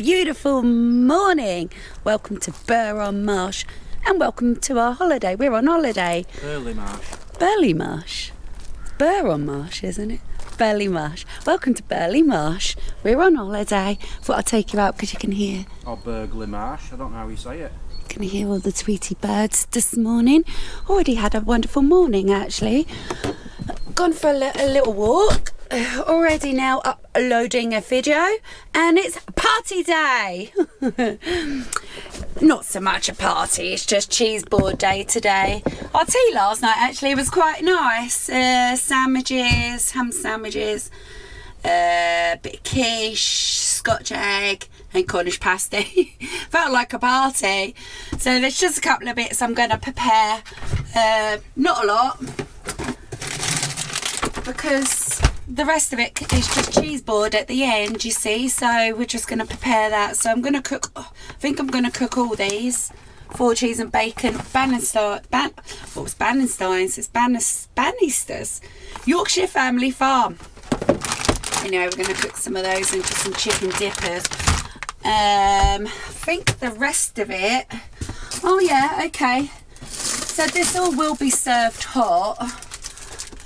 beautiful morning. Welcome to Burr-on-Marsh and welcome to our holiday. We're on holiday. Burley Marsh. Burley Marsh. Burr-on-Marsh, isn't it? Burley Marsh. Welcome to Burley Marsh. We're on holiday. Thought I'd take you out because you can hear. Or Burgley Marsh, I don't know how you say it. Can hear all the Tweety birds this morning. Already had a wonderful morning actually. Gone for a little walk. Already now uploading a video, and it's party day. Not so much a party, it's just cheese board day today. Our tea last night actually was quite nice. Sandwiches, ham sandwiches, bit of quiche, Scotch egg and Cornish pasty. Felt like a party. So there's just a couple of bits I'm going to prepare. Not a lot, because the rest of it is just cheese board at the end, you see. So we're just going to prepare that. So I'm going to cook, I think I'm going to cook all these. 4 cheese and bacon, Bannisters, it's Bannisters, Yorkshire Family Farm. Anyway, we're going to cook some of those into some chicken dippers. I think the rest of it, oh yeah, okay. So this all will be served hot.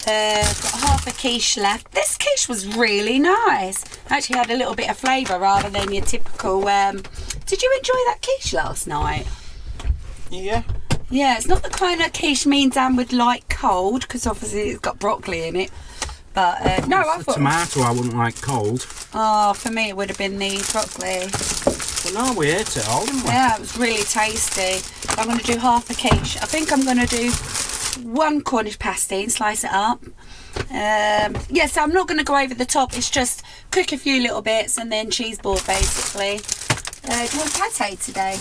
Got half a quiche left. This quiche was really nice. Actually had a little bit of flavour rather than your typical. Did you enjoy that quiche last night? Yeah. Yeah, it's not the kind of quiche me and Dan would like cold, because obviously it's got broccoli in it. But no, I thought tomato I wouldn't like cold. Oh, for me it would have been the broccoli. Well, no, we ate it all, didn't we? Yeah, it was really tasty. I'm going to do half a quiche. I think I'm going to do 1 Cornish pasty and slice it up. Yeah, so I'm not going to go over the top. It's just cook a few little bits and then cheese board basically. Do you want pate today?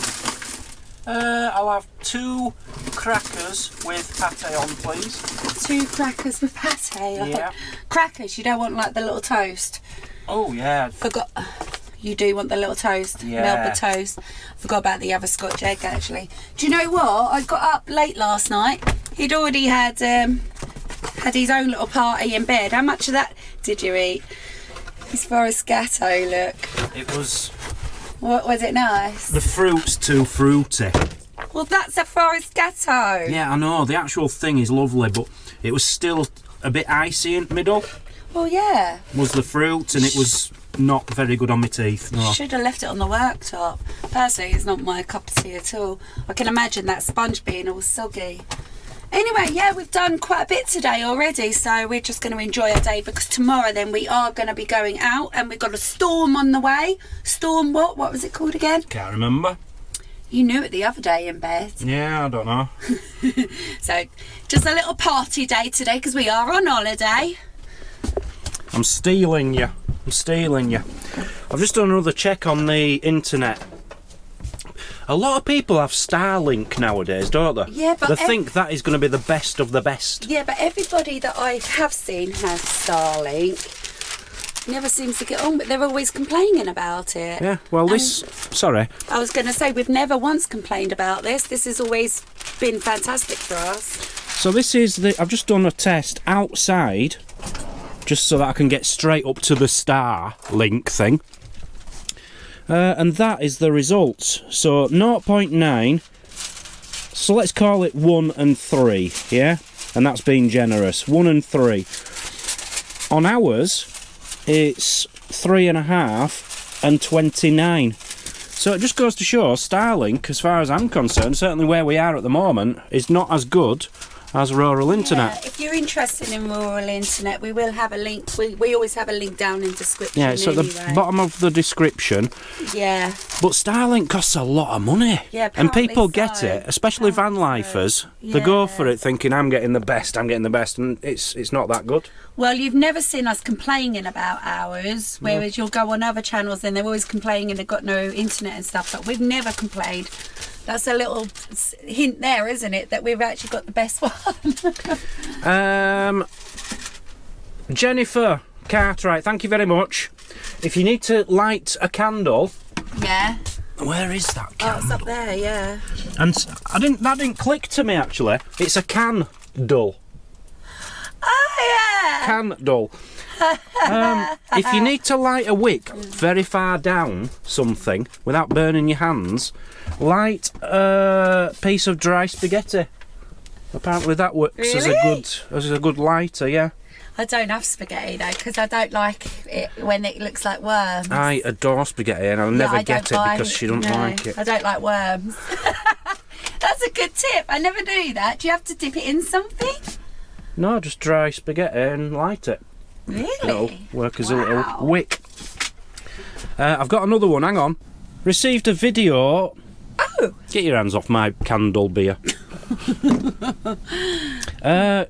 I'll have 2 crackers with pate on, please. 2 crackers with pate. Yeah. Crackers, you don't want like the little toast? Oh yeah. Forgot. You do want the little toast, Yeah. Melba toast. Forgot about the other Scotch egg actually. Do you know what? I got up late last night. He'd already had his own little party in bed. How much of that did you eat? His Forest Gatto, look. It was. What was it nice? The fruit's too fruity. Well, that's a Forest Gatto. Yeah, I know. The actual thing is lovely, but it was still a bit icy in the middle. Well, yeah. Was the fruit, and it was not very good on my teeth. No. Should have left it on the worktop. Personally, it's not my cup of tea at all. I can imagine that sponge being all soggy. Anyway, yeah, we've done quite a bit today already, so we're just going to enjoy our day, because tomorrow then we are going to be going out and we've got a storm on the way. Storm what? What was it called again? Can't remember. You knew it the other day in bed. Yeah, I don't know. So, just a little party day today because we are on holiday. I'm stealing you. I'm stealing you. I've just done another check on the internet. A lot of people have Starlink nowadays, don't they? Yeah, but they think that is going to be the best of the best. Yeah, but everybody that I have seen has Starlink. Never seems to get on, but they're always complaining about it. Yeah, well, sorry. I was going to say, we've never once complained about this. This has always been fantastic for us. So this is I've just done a test outside, just so that I can get straight up to the Starlink thing. And that is the results. So 0.9, so let's call it 1 and 3, yeah? And that's being generous. 1 and 3. On ours, it's 3.5 and 29. So it just goes to show Starlink, as far as I'm concerned, certainly where we are at the moment, is not as good as rural internet. Yeah, if you're interested in rural internet, we will have a link. We always have a link down in the description. Yeah, it's at the bottom of the description. Yeah. But Starlink costs a lot of money. Yeah, and people get so. it, especially van lifers. They go for it thinking, I'm getting the best, and it's not that good. Well, you've never seen us complaining about ours, whereas you'll go on other channels and they're always complaining and they've got no internet and stuff, but we've never complained. That's a little hint there, isn't it, that we've actually got the best one. Jennifer Cartwright, thank you very much. If you need to light a candle... Yeah. Where is that candle? Oh, it's up there, yeah. And that didn't click to me, actually. It's a candle. Oh, yeah. Candle. If you need to light a wick very far down something without burning your hands, light a piece of dry spaghetti. Apparently that works Really? as a good lighter, yeah. I don't have spaghetti though, because I don't like it when it looks like worms. I adore spaghetti and I'll never I get don't it like because she doesn't no, like it. I don't like worms. That's a good tip. I never knew that. Do you have to dip it in something? No, just dry spaghetti and light it. Really? It'll work as a Wow. little wick. I've got another one, hang on. Received a video. Oh. Get your hands off my candle beer.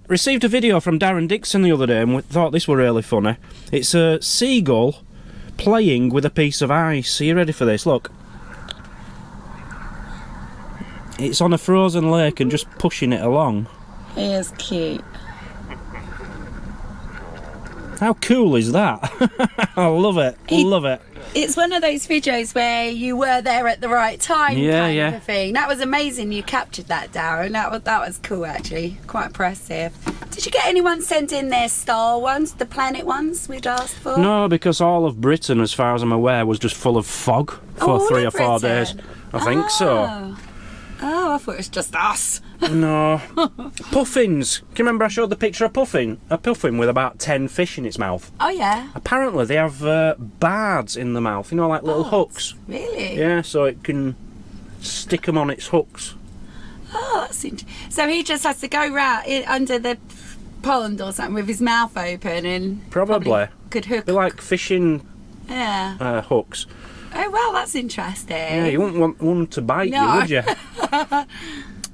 Received a video from Darren Dixon the other day and we thought this were really funny. It's a seagull playing with a piece of ice. Are you ready for this? Look. It's on a frozen lake and just pushing it along. He is cute. How cool is that? I love it. Love it. It's one of those videos where you were there at the right time, kind of a thing. That was amazing. You captured that, Darren. That was cool, actually. Quite impressive. Did you get anyone send in their star ones, the planet ones we'd asked for? No, because all of Britain, as far as I'm aware, was just full of fog for all 3 or of 4 Britain? days. I think so. Oh, I thought it was just us. No. Puffins. Can you remember I showed the picture of puffin? A puffin with about 10 fish in its mouth. Oh, yeah. Apparently they have bards in the mouth, you know, like little hooks. Really? Yeah, so it can stick them on its hooks. Oh, that's interesting. So he just has to go round under the pond or something with his mouth open and Probably. could hook. They're like fishing Yeah. hooks. Oh, well, that's interesting. Yeah, you wouldn't want one to bite No. you, would you?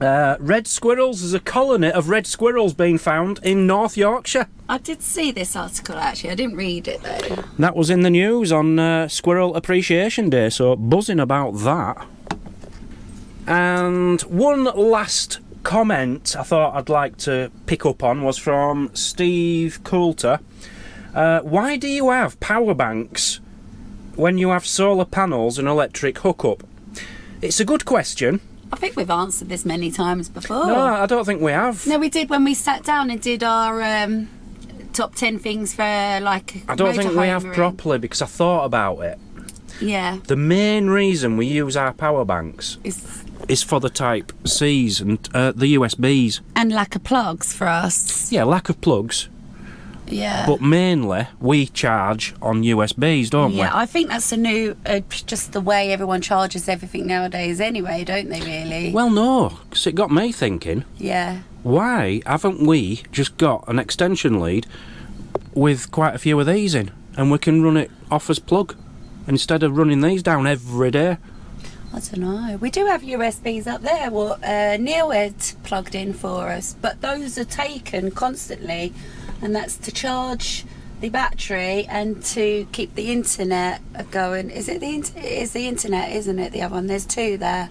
Red squirrels. There's a colony of red squirrels being found in North Yorkshire. I did see this article, actually. I didn't read it, though. That was in the news on Squirrel Appreciation Day, so buzzing about that. And one last comment I thought I'd like to pick up on was from Steve Coulter. Why do you have power banks when you have solar panels and electric hookup? It's a good question. I think we've answered this many times before. No, I don't think we have. No, we did when we sat down and did our top 10 things for, like, I don't think we have motorhoming. properly because I thought about it. Yeah. The main reason we use our power banks It's, is for the Type Cs and the USBs. and lack of plugs for us. Yeah, lack of plugs, Yeah. but mainly we charge on USBs, don't Yeah, I think that's a new, just the way everyone charges everything nowadays anyway, don't they, really? we? Well, no, because it got me thinking, Yeah. why haven't we just got an extension lead with quite a few of these in and we can run it off as plug instead of running these down every day? I don't know. We do have USBs up there, what Neil had plugged in for us, but those are taken constantly, and that's to charge the battery and to keep the internet going. Is it it's the internet, isn't it? The other one. There's 2 there,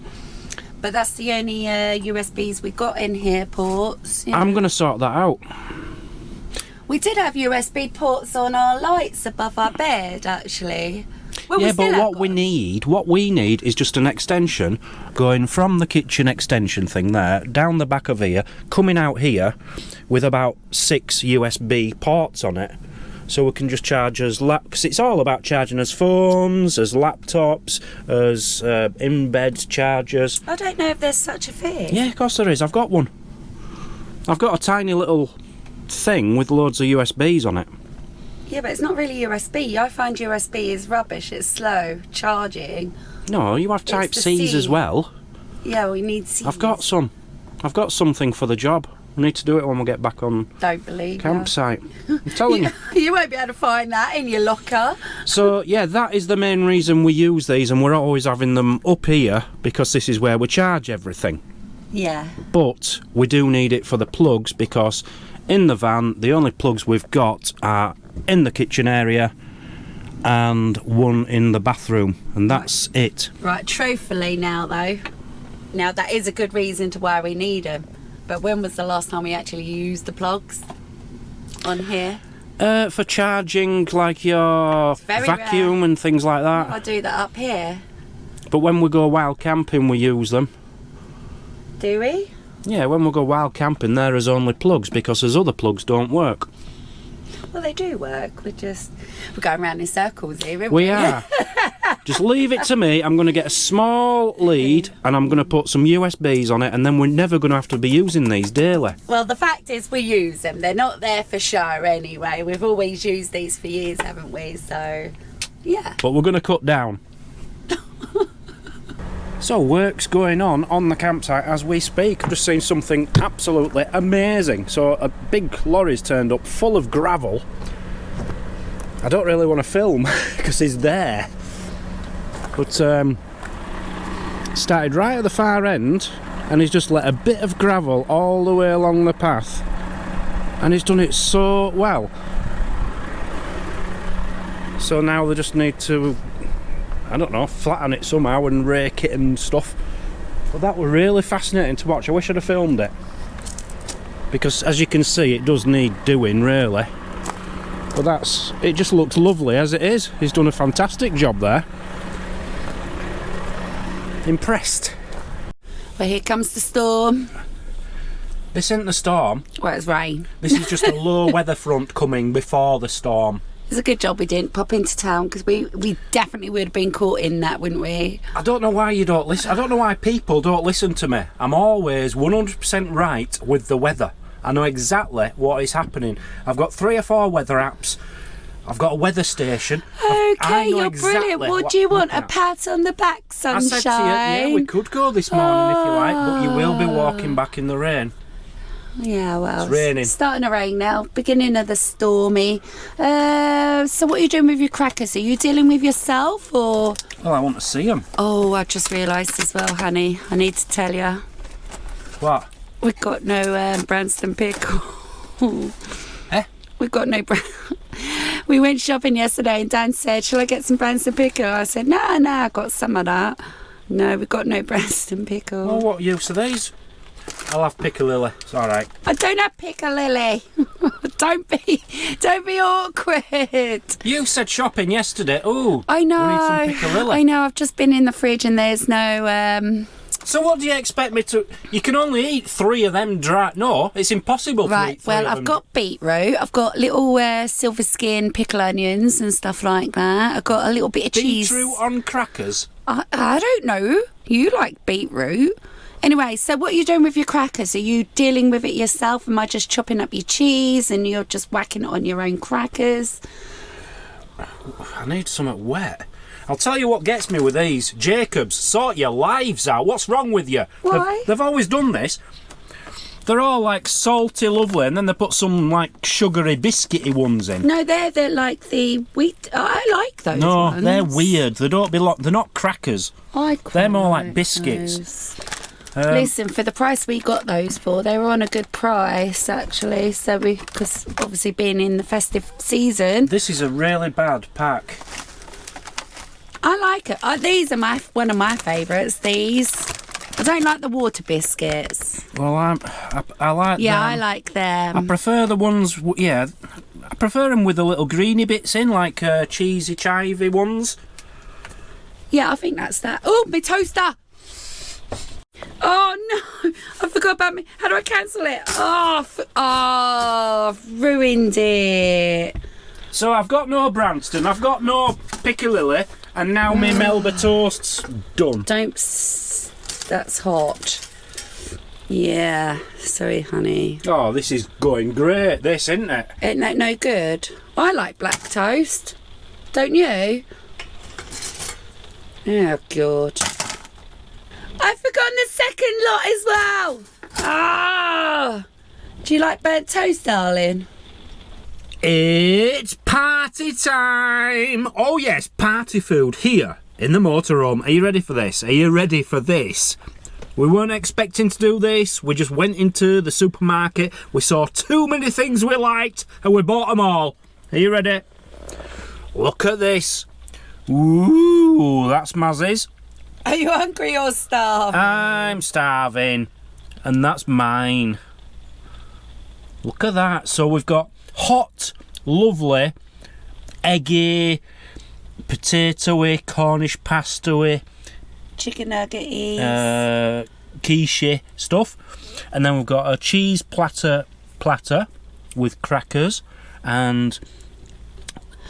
but that's the only USBs we got in here. Ports. You know. I'm going to sort that out. We did have USB ports on our lights above our bed, actually. Well, Yeah, we still but have what we need is just an extension going from the kitchen extension thing there, down the back of here, coming out here with about 6 USB ports on it. So we can just charge as because it's all about charging as phones, as laptops, as in-bed chargers. I don't know if there's such a thing. Yeah, of course there is. I've got one. I've got a tiny little thing with loads of USBs on it. Yeah, but it's not really USB. I find USB is rubbish. It's slow charging. No, you have Type the Cs as C. well. Yeah, we need C's. I've got some. I've got something for the job. We need to do it when we get back on Don't believe campsite. I'm telling you. You won't be able to find that in your locker. So, yeah, that is the main reason we use these, and we're always having them up here because this is where we charge everything. Yeah. But we do need it for the plugs because in the van, the only plugs we've got are in the kitchen area and one in the bathroom, and that's it. Right, truthfully now, though, now that is a good reason to why we need them. But when was the last time we actually used the plugs on here? For charging, like your very vacuum and things like that. I do that up here. But when we go wild camping, we use them. Do we? Yeah, when we go wild camping, there is only plugs because there's other plugs don't work. Well, they do work. We're going around in circles here, aren't We are. Just leave it to me. I'm going to get a small lead and I'm going to put some USBs on it, and then we're never going to have to be using these daily. Well, the fact is we use them. They're not there for show anyway. We've always used these for years, haven't we? So, yeah. But we're going to cut down. So work's going on the campsite as we speak. I've just seen something absolutely amazing. So a big lorry's turned up full of gravel. I don't really want to film because he's there. But started right at the far end and he's just let a bit of gravel all the way along the path. And he's done it so well. So now they just need to, I don't know, flatten it somehow and rake it and stuff. But that was really fascinating to watch. I wish I'd have filmed it. Because as you can see, it does need doing, really. But it just looks lovely as it is. He's done a fantastic job there. Impressed. Well, here comes the storm. This isn't the storm. Well, it's rain. This is just a low weather front coming before the storm. It's a good job we didn't pop into town, because we definitely would have been caught in that, wouldn't we? I don't know why you don't listen. I don't know why people don't listen to me. I'm always 100% right with the weather. I know exactly what is happening. I've got 3 or 4 weather apps. I've got a weather station. Okay, you're brilliant. What do you want? A pat on the back, sunshine? I said to you, yeah, we could go this morning if you like, but you will be walking back in the rain. Yeah, well, it's raining. It's starting to rain now. Beginning of the stormy. So what are you doing with your crackers? Are you dealing with yourself or? Well, I want to see them. Oh, I just realised as well, honey. I need to tell you. What? We've got no Branston pickle. Eh? We've got no. We went shopping yesterday and Dan said, "Shall I get some Branston pickle?" I said, "No, I got some of that." No, we've got no Branston pickle. Well, what use are these? I'll have Piccalilli. It's all right. I don't have Piccalilli. Don't be awkward. You said shopping yesterday. Ooh, I know. We need some Piccalilli. I know. I've just been in the fridge and there's no. So what do you expect me to? You can only eat 3 of them dry. No, it's impossible to Right. eat 3 Well, of I've them. got beetroot. I've got little silver skin pickle onions and stuff like that. I've got a little bit of cheese. Beetroot on crackers. I don't know. You like beetroot. Anyway, so what are you doing with your crackers? Are you dealing with it yourself? Am I just chopping up your cheese and you're just whacking it on your own crackers? I need something wet. I'll tell you what gets me with these. Jacobs, sort your lives out. What's wrong with you? Why? They've always done this. They're all like salty, lovely, and then they put some like sugary, biscuity ones in. No, they're like the wheat. I like those No, ones. they're weird. They don't belong. They're not crackers. They're more like biscuits. Listen, for the price we got those for, they were on a good price actually. So because obviously being in the festive season, This is a really bad pack. I like it. These are one of my favourites. These. I don't like the water biscuits. Well, I like them. Yeah, I like them. I prefer the ones. Yeah, I prefer them with the little greeny bits in, like cheesy, chivy ones. Yeah, I think that's that. Oh, my toaster! Oh no, I forgot about me. How do I cancel it? I've ruined it. So I've got no Branston, I've got no Piccalilli, and now my Melba toast's done. That's hot. Yeah, sorry, honey. Oh, this is going great, this, isn't it? Isn't that no good? I like black toast. Don't you? Oh, God. I've forgotten the second lot as well. Ah! Do you like burnt toast, darling? It's party time! Oh yes, party food here in the motorhome. Are you ready for this? Are you ready for this? We weren't expecting to do this. We just went into the supermarket. We saw too many things we liked and we bought them all. Are you ready? Look at this. Ooh, that's Mazzy's. Are you hungry or starving? I'm starving. And that's mine. Look at that. So we've got hot, lovely, eggy, potatoey, Cornish pasta-y, Chicken nuggets. quiche stuff. And then we've got a cheese platter. with crackers and...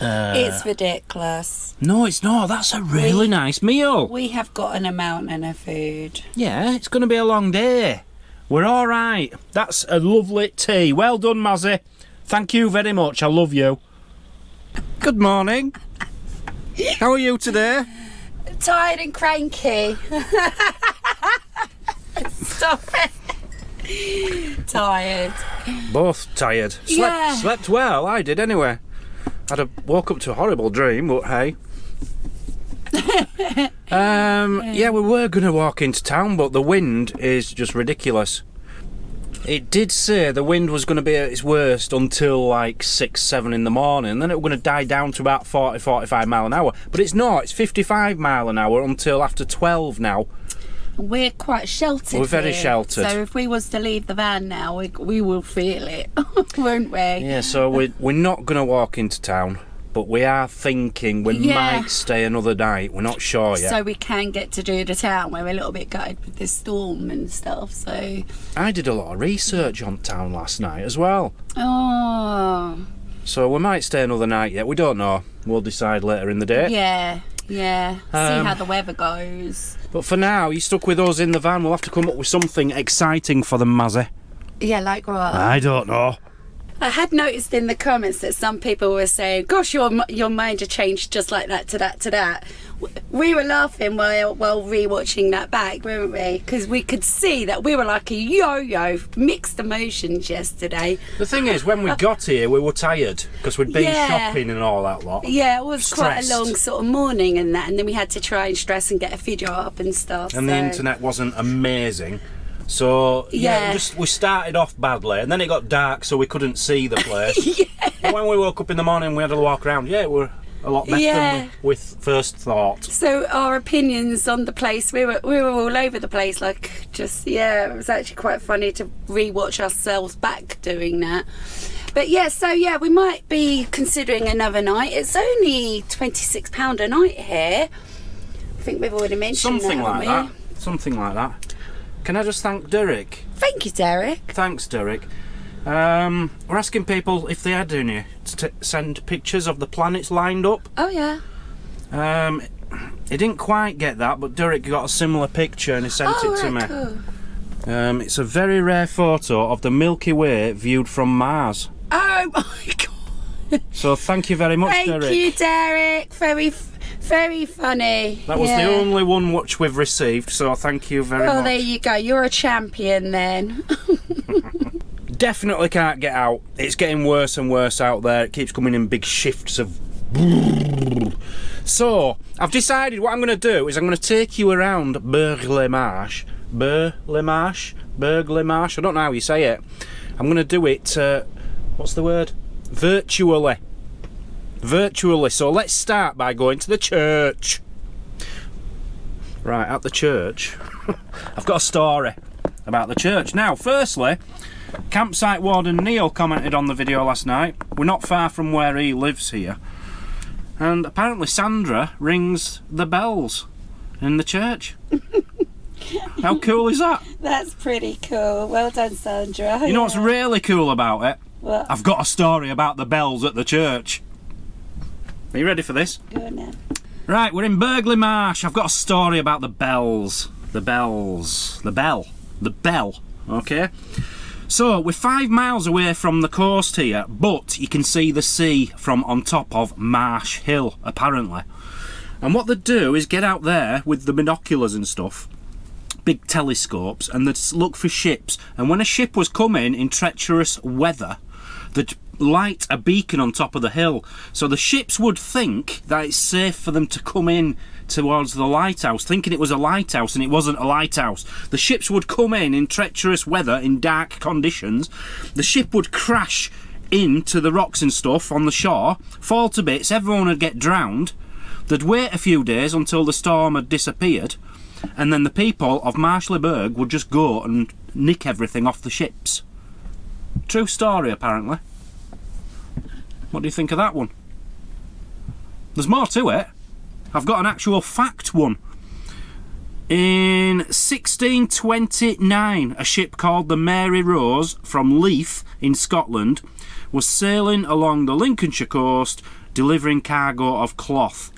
it's ridiculous. No, it's not. That's a really nice meal. We have got a mountain of food. Yeah, it's going to be a long day. We're all right. That's a lovely tea. Well done, Mazzy. Thank you very much. I love you. Good morning. How are you today? Tired and cranky. Stop it. Tired. Both tired. Slept well. I did anyway. Woke up to a horrible dream, but hey. Yeah, we were going to walk into town, but the wind is just ridiculous. It did say the wind was going to be at its worst until like 6, 7 in the morning, and then it was going to die down to about 40, 45 mile an hour. But it's not, it's 55 mile an hour until after 12 now. We're quite sheltered. We're very here. sheltered. So if we was to leave the van now, we will feel it, won't we? Yeah, so we're not going to walk into town. But we are thinking we might stay another night. We're not sure yet. So we can get to do the town. We're a little bit gutted with this storm and stuff. So I did a lot of research on town last night as well. Oh. So we might stay another night yet. We don't know. We'll decide later in the day. Yeah. See how the weather goes. But for now, you stuck with us in the van. We'll have to come up with something exciting for them, Mazzy. Yeah, like what? I don't know. I had noticed in the comments that some people were saying, gosh, your mind had changed just like that to that to that. We were laughing while rewatching that back, weren't we? Because we could see that we were like a yo-yo, mixed emotions yesterday. The thing is, when we got here, we were tired because we'd been shopping and all that lot. Yeah, it was Stressed. quite a long sort of morning and that, and then we had to try and stress and get a video up and stuff. And the internet wasn't amazing. So, we started off badly, and then it got dark, so we couldn't see the place. But when we woke up in the morning, we had a walk around. Yeah, we were a lot better than with first thought. So our opinions on the place, we were all over the place, like just, it was actually quite funny to re-watch ourselves back doing that. But we might be considering another night. It's only £26 a night here. I think we've already mentioned Something that, like that. Something like that. Can I just thank Derek? Thank you, Derek. Thanks, Derek. We're asking people if they had any to send pictures of the planets lined up. Oh, yeah. He didn't quite get that, but Derek got a similar picture and he sent it to me. Cool. It's a very rare photo of the Milky Way viewed from Mars. Oh, my God. So thank you very much, Derek. Thank you, Derek. Very funny. That was the only one which we've received, so thank you very much. Oh, there you go. You're a champion then. Definitely can't get out. It's getting worse and worse out there. It keeps coming in big shifts of... So, I've decided what I'm going to do is I'm going to take you around Burghley Marsh. Burghley Marsh? I don't know how you say it. I'm going to do it, what's the word? Virtually. So let's start by going to the church. Right, at the church, I've got a story about the church. Now, firstly, campsite warden Neil commented on the video last night. We're not far from where he lives here. And apparently Sandra rings the bells in the church. How cool is that? That's pretty cool. Well done, Sandra. You know what's really cool about it? What? I've got a story about the bells at the church. Are you ready for this? Go on now. Right, we're in Burghley Marsh. I've got a story about the bells. The bell, okay? So, we're 5 miles away from the coast here, but you can see the sea from on top of Marsh Hill, apparently. And what they'd do is get out there with the binoculars and stuff, big telescopes, and they'd look for ships. And when a ship was coming in treacherous weather, they'd light a beacon on top of the hill, so the ships would think that it's safe for them to come in towards the lighthouse, thinking it was a lighthouse, and it wasn't a lighthouse. The ships would come in treacherous weather, in dark conditions. The ship would crash into the rocks and stuff on the shore, fall to bits, everyone would get drowned. They'd wait a few days until the storm had disappeared, and then the people of Marshleyburg would just go and nick everything off the ships. True story, apparently. What do you think of that one? There's more to it. I've got an actual fact one. In 1629, a ship called the Mary Rose from Leith in Scotland was sailing along the Lincolnshire coast delivering cargo of cloth.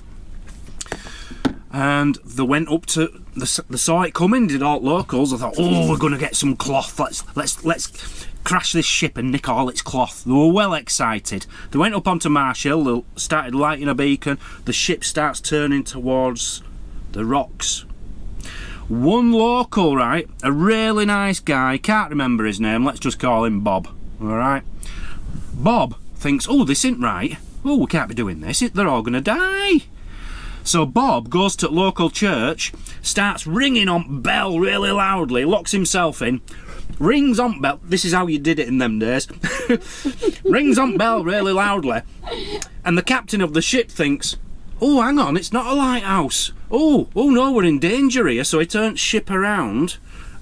And they went up to, they saw it coming, did all locals. I thought, oh, we're going to get some cloth. Let's crash this ship and nick all its cloth. They were well excited. They went up onto Marsh Hill, they started lighting a beacon. The ship starts turning towards the rocks. One local, right, a really nice guy, can't remember his name, let's just call him Bob, alright? Bob thinks, oh, this isn't right. Oh, we can't be doing this, they're all going to die. So Bob goes to local church, starts ringing on bell really loudly, locks himself in, rings on bell, this is how you did it in them days, rings on bell really loudly, and the captain of the ship thinks, oh, hang on, it's not a lighthouse. Oh no, we're in danger here. So he turns ship around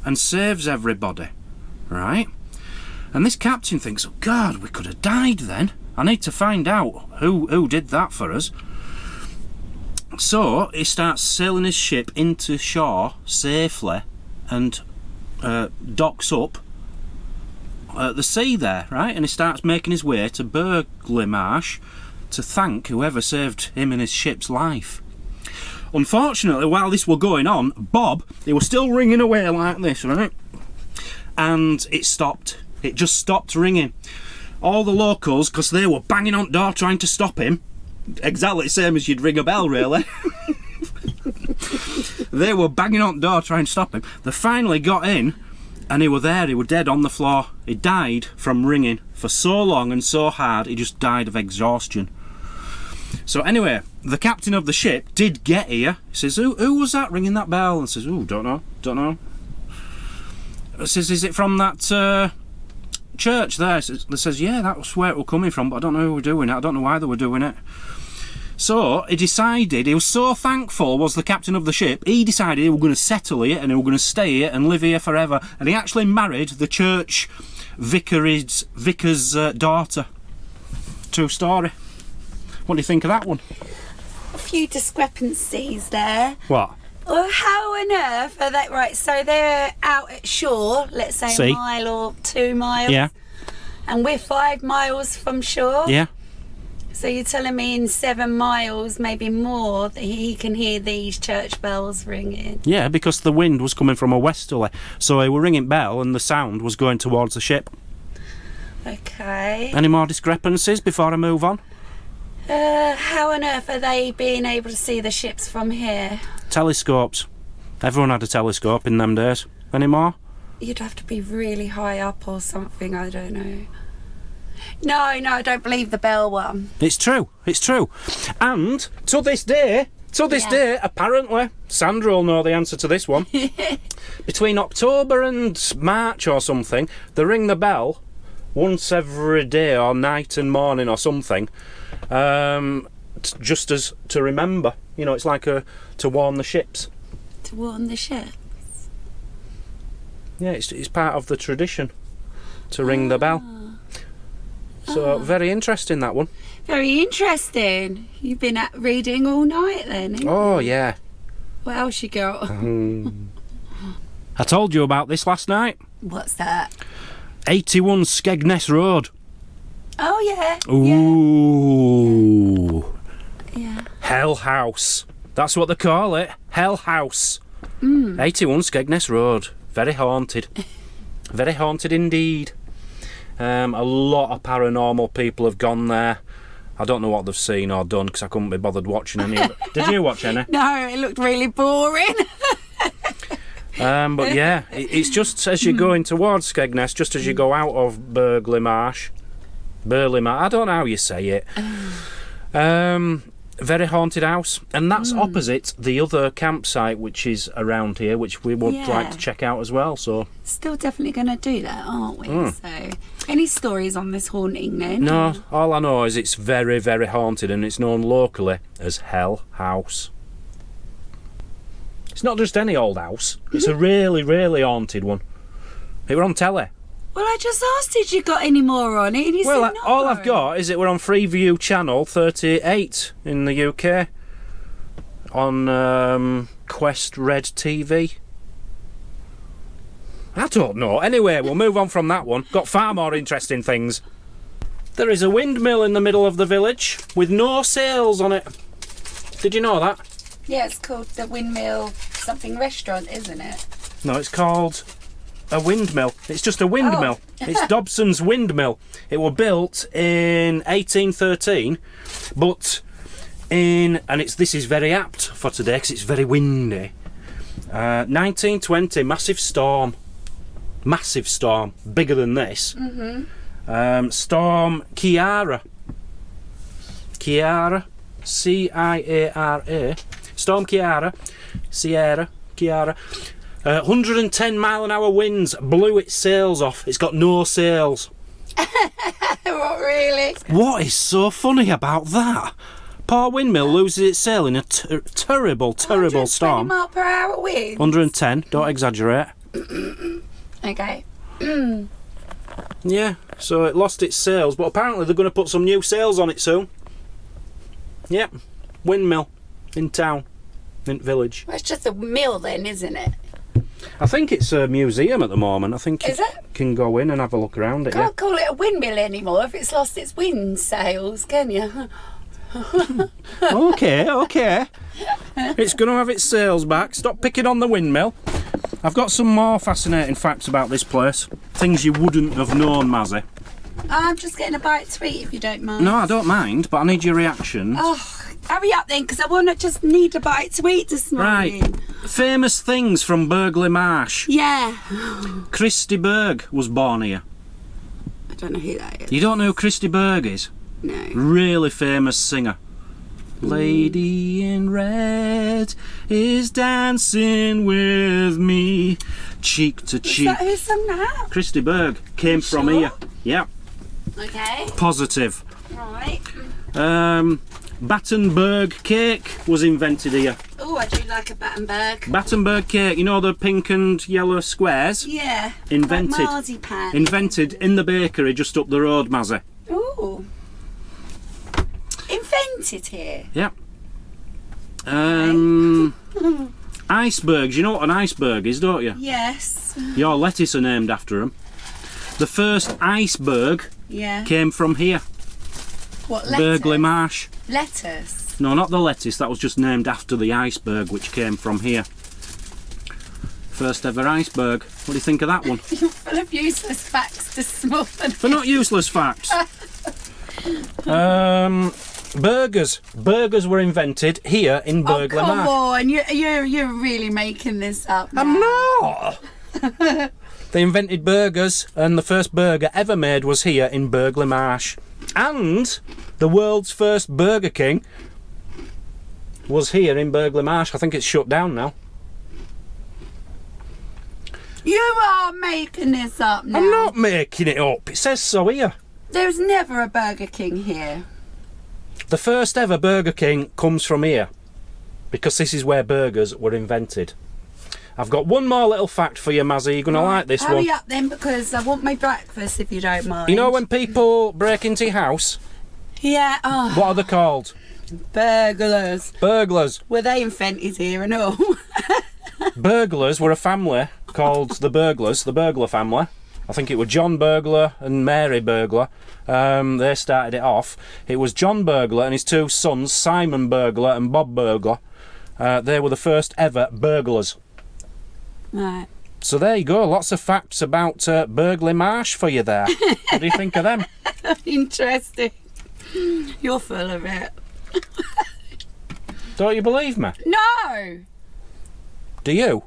and saves everybody, right? And this captain thinks, oh God, we could have died then. I need to find out who did that for us. So he starts sailing his ship into shore safely and docks up at the sea there, right? And he starts making his way to Burgley Marsh to thank whoever saved him and his ship's life. Unfortunately, while this was going on, Bob, he was still ringing away like this, right? And it stopped. It just stopped ringing. All the locals, because they were banging on the door trying to stop him, exactly the same as you'd ring a bell, really. They were banging on the door trying to stop him. They finally got in, and he was there. He was dead on the floor. He died from ringing for so long and so hard, he just died of exhaustion. So anyway, the captain of the ship did get here. He says, who was that ringing that bell? And says, oh, don't know. He says, is it from that church there? He says, yeah, that's where it was coming from, but I don't know who were doing it. I don't know why they were doing it. So he decided, he was so thankful, was the captain of the ship, he decided he was going to settle here and he was going to stay here and live here forever. And he actually married the church vicar's daughter. True story. What do you think of that one? A few discrepancies there. What? Well, how on earth are they? Right, so they're out at shore, let's say See? a mile or 2 miles. Yeah. And we're 5 miles from shore. Yeah. So you're telling me in 7 miles, maybe more, that he can hear these church bells ringing? Yeah, because the wind was coming from a westerly. So they were ringing bell and the sound was going towards the ship. Okay. Any more discrepancies before I move on? How on earth are they being able to see the ships from here? Telescopes. Everyone had a telescope in them days. Any more? You'd have to be really high up or something, I don't know. No, I don't believe the bell one. It's true. And to this day, apparently, Sandra will know the answer to this one. Between October and March or something, they ring the bell once every day or night and morning or something, just as to remember. You know, it's like to warn the ships. To warn the ships? Yeah, it's part of the tradition to ring the bell. So, very interesting, that one. Very interesting. You've been reading all night then, haven't you? Oh, yeah. What else you got? I told you about this last night. What's that? 81 Skegness Road. Oh, yeah. Ooh. Yeah. Hell House. That's what they call it. Hell House. 81 Skegness Road. Very haunted. Very haunted indeed. A lot of paranormal people have gone there. I don't know what they've seen or done because I couldn't be bothered watching any of it. Did you watch any? No, it looked really boring. But yeah, it's just as you're going towards Skegness, just as you go out of Burgley Marsh. I don't know how you say it. Very haunted house, and that's opposite the other campsite which is around here, which we would like to check out as well. So still definitely going to do that, aren't we? So any stories on this haunting then? no, all I know is it's very, very haunted, and it's known locally as Hell House. It's not just any old house, it's a really, really haunted one. It were on telly. Well, I just asked if you got any more on it, and you said no. All I've got is it we're on Freeview Channel 38 in the UK on Quest Red TV. I don't know. Anyway, we'll move on from that one. Got far more interesting things. There is a windmill in the middle of the village with no sails on it. Did you know that? Yeah, it's called the Windmill something restaurant, isn't it? No, it's called a windmill. It's just a windmill. It's Dobson's Windmill. It was built in 1813, but this is very apt for today because it's very windy. 1920, massive storm, bigger than this. Storm Ciara, Ciara, Storm Ciara, 110 mile an hour winds blew its sails off. It's got no sails. What, really? What is so funny about that? Poor windmill loses its sail in a terrible storm. 120 mile per hour wind. 110, don't exaggerate. Okay. Yeah, so it lost its sails, but apparently they're going to put some new sails on it soon. Yep, windmill in town, in village. Well, it's just a mill then, isn't it? I think it's a museum at the moment. I think Is you it? can go in and have a look around it. Can't call it a windmill anymore if it's lost its wind sails, can you? Okay. It's going to have its sails back. Stop picking on the windmill. I've got some more fascinating facts about this place. Things you wouldn't have known, Mazzy. I'm just getting a bite to eat if you don't mind. No, I don't mind, but I need your reaction. Oh, hurry up then, because I want to just need a bite to eat this morning. Right. Famous things from Burgley Marsh. Yeah. Christy Berg was born here. I don't know who that is. You don't know who Christy Berg is? No. Really famous singer. Lady in red is dancing with me, cheek to cheek. Is that who sung that? Christy Berg came from sure? here. Yeah, Okay. positive. Right. Battenberg cake was invented here. Oh, I do like a Battenberg. Battenberg cake, you know the pink and yellow squares? Yeah. Invented. Like marzipan. Invented in the bakery just up the road, Mazzy. Ooh. Invented here. Yeah. Icebergs, you know what an iceberg is, don't you? Yes. Your lettuce are named after them. The first iceberg Yeah. came from here, What, lettuce? Burgley Marsh. Lettuce. No, not the lettuce, that was just named after the iceberg which came from here. First ever iceberg. What do you think of that one? You're full of useless facts this morning. They're not useless facts. Burgers. Burgers were invented here in Burgley Oh, come Marsh. on. You're really making this up now. I'm not! They invented burgers, and the first burger ever made was here in Burgley Marsh. And the world's first Burger King was here in Burgley Marsh. I think it's shut down now. You are making this up now. I'm not making it up. It says so here. There's never a Burger King here. The first ever Burger King comes from here, because this is where burgers were invented. I've got one more little fact for you, Mazzy. You're going to like this one. Hurry up then, because I want my breakfast if you don't mind. You know when people break into your house? Yeah, oh, What are they called? burglars. Burglars. Were they invented here and all? Burglars were a family called the Burglars, the Burglar family. I think it was John Burglar and Mary Burglar. They started it off. It was John Burglar and his two sons, Simon Burglar and Bob Burglar. They were the first ever burglars. Right. So there you go, lots of facts about Burgley Marsh for you there. What do you think of them? Interesting. You're full of it. Don't you believe me? No! Do you?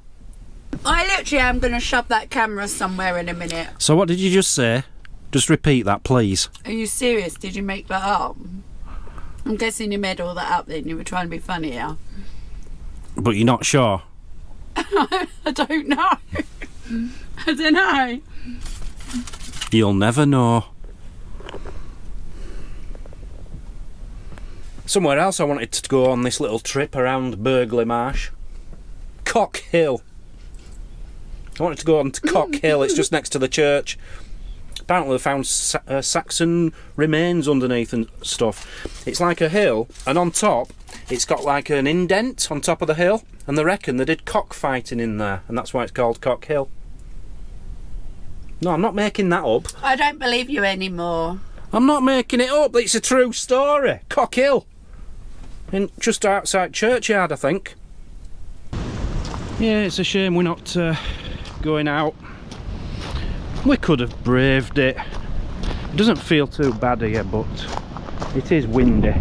I literally am going to shove that camera somewhere in a minute. So what did you just say? Just repeat that, please. Are you serious? Did you make that up? I'm guessing you made all that up then. You were trying to be funny, yeah? But you're not sure? I don't know. I don't know. You'll never know. Somewhere else I wanted to go on this little trip around Burgley Marsh. Cock Hill. I wanted to go on to Cock Hill, it's just next to the church. Apparently they found Saxon remains underneath and stuff. It's like a hill, and on top it's got like an indent on top of the hill, and they reckon they did cockfighting in there, and that's why it's called Cock Hill. No, I'm not making that up. I don't believe you anymore. I'm not making it up. It's a true story. Cockhill. Just outside Churchyard, I think. Yeah, it's a shame we're not going out. We could have braved it. It doesn't feel too bad here, but it is windy.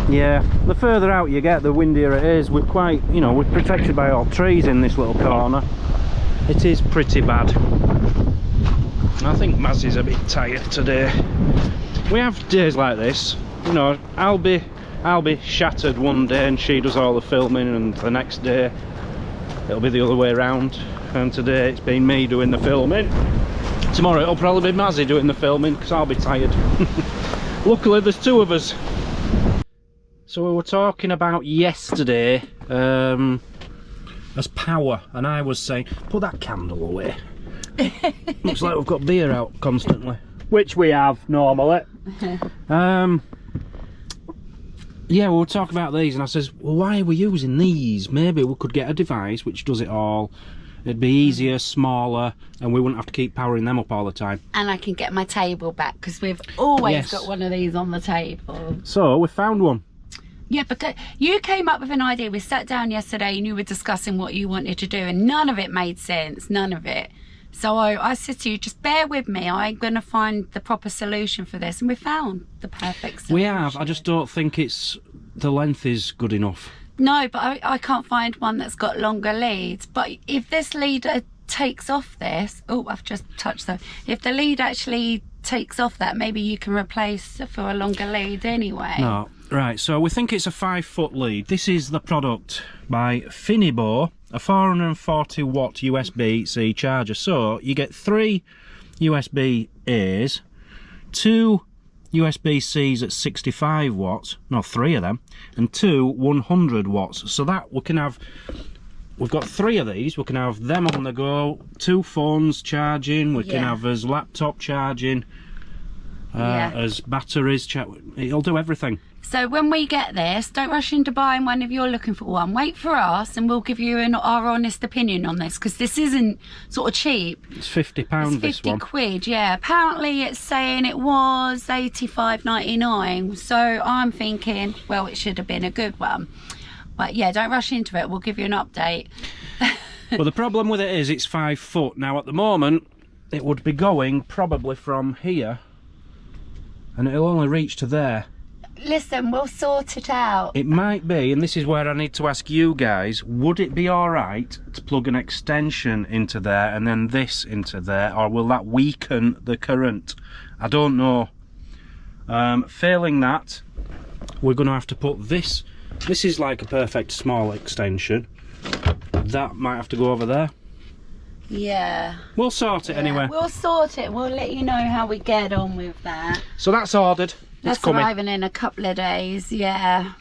Yeah, the further out you get, the windier it is. We're quite, you know, we're protected by all trees in this little corner. It is pretty bad. I think Mazzy's a bit tired today. We have days like this, you know. I'll be shattered one day and she does all the filming, and the next day it'll be the other way around. And today it's been me doing the filming. Tomorrow it'll probably be Mazzy doing the filming because I'll be tired. Luckily there's two of us. So we were talking about yesterday as power, and I was saying, put that candle away. Looks like we've got beer out constantly, which we have normally. Yeah, we were talking about these, and I says, well, why are we using these? Maybe we could get a device which does it all. It'd be easier, smaller, and we wouldn't have to keep powering them up all the time. And I can get my table back, because we've always got one of these on the table. So we found one. Yeah, because you came up with an idea. We sat down yesterday and you were discussing what you wanted to do, and none of it made sense, none of it. So I said to you, just bear with me, I'm going to find the proper solution for this. And we found the perfect solution. We have, I just don't think the length is good enough. No, but I can't find one that's got longer leads. But if this leader takes off this, oh, I've just touched that. If the lead actually takes off that, maybe you can replace for a longer lead anyway. No. Right, so we think it's a 5-foot lead. This is the product by Finibo, a 440 watt USB-C charger. So you get 3 USB-A's, 2 USB-Cs at 65 watts, no, 3 of them, and 2 100 watts. So that we can have, we've got 3 of these, we can have them on the go, 2 phones charging, we can have as laptop charging, as batteries, it'll do everything. So when we get this, don't rush into buying one if you're looking for one. Wait for us and we'll give you our honest opinion on this, because this isn't sort of cheap. It's £50 this one. 50 quid, yeah. Apparently it's saying it was $85.99. So I'm thinking, well, it should have been a good one. But yeah, don't rush into it. We'll give you an update. Well, the problem with it is it's 5 foot. Now at the moment, it would be going probably from here, and it'll only reach to there. Listen, we'll sort it out. It might be, and this is where I need to ask you guys, would it be alright to plug an extension into there and then this into there, or will that weaken the current? I don't know. Failing that, we're going to have to put this is like a perfect small extension. That might have to go over there. Yeah. We'll sort it anyway. We'll sort it. We'll let you know how we get on with that. So that's ordered. That's arriving in a couple of days, yeah.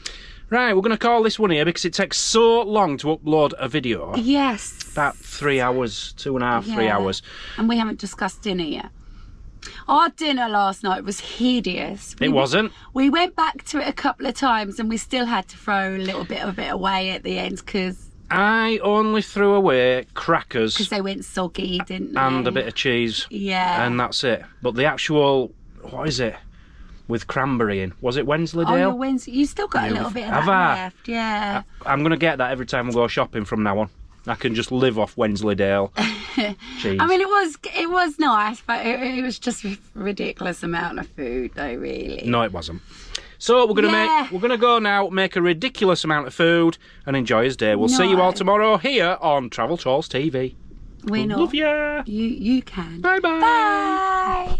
Right, we're going to call this one here because it takes so long to upload a video. Yes. About 3 hours, 2.5, 3 hours. And we haven't discussed dinner yet. Our dinner last night was hideous. It wasn't. We went back to it a couple of times and we still had to throw a little bit of it away at the end because... I only threw away crackers. Because they went soggy, didn't they? And a bit of cheese. Yeah. And that's it. But the actual... What is it? With cranberry in. Was it Wensleydale? Oh, your Wednesday. You still got a little bit of that left, yeah. I'm going to get that every time we go shopping from now on. I can just live off Wensleydale cheese. I mean, it was nice, but it was just a ridiculous amount of food, though, really. No, it wasn't. So we're gonna go now, make a ridiculous amount of food, and enjoy his day. We'll see you all tomorrow here on Travel Trolls TV. We're not. Love ya. You can. Bye bye. Bye.